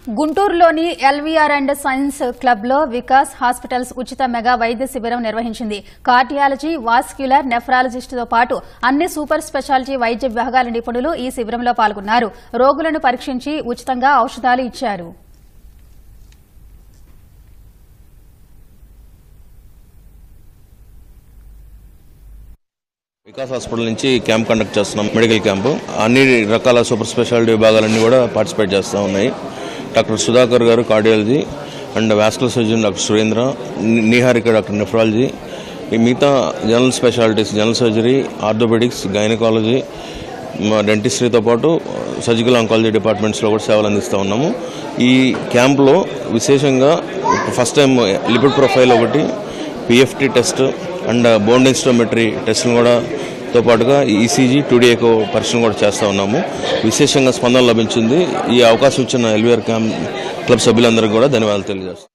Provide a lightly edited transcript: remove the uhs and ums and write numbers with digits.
గుంటూరులోని LVR and science club లో Vikas hospitals ఉచిత మెగా వైద్య శిబిరం నిర్వహించింది. కార్డియాలజీ, వాస్క్యులర్, నెఫ్రాలజిస్టుతో పాటు అన్ని సూపర్ స్పెషాలిటీ వైద్య విభాగాల నిపుణులు ఈ శిబిరంలో పాల్గొన్నారు. రోగులను పరీక్షించి ఉచితంగా ఔషధాలు ఇచ్చారు. వికాస్ హాస్పిటల్ నుంచి క్యాంప్ కండక్ట్ చేస్తున్నాం. మెడికల్ క్యాంపు అన్ని రకాల సూపర్ స్పెషాలిటీ విభాగాలన్నీ కూడా పార్టిసిపేట్ చేస్తూ ఉన్నాయి. Doctor Sudhakar garu cardiology and vascular surgeon doctor Surendra, Niharika doctor nephrology, ఈ మిగతా general specialities general surgery, orthopaedics, gynaecology, డెంటిస్ట్రీతో పాటు సర్జికల్ ఆంకాలజీ డిపార్ట్మెంట్స్లో కూడా సేవలు అందిస్తూ ఉన్నాము. ఈ క్యాంప్లో విశేషంగా ఫస్ట్ టైం లిపిడ్ ప్రొఫైల్ ఒకటి, PFT test and bone densitometry టెస్ట్ను కూడా తో పాటుగా ఈసీజీ, 2D ఎకో పరీక్షను కూడా చేస్తూ ఉన్నాము. విశేషంగా స్పందన లభించింది. ఈ అవకాశం ఇచ్చిన ఎల్వీఆర్ క్లబ్ సభ్యులందరికీ కూడా ధన్యవాదాలు తెలియజేస్తాం.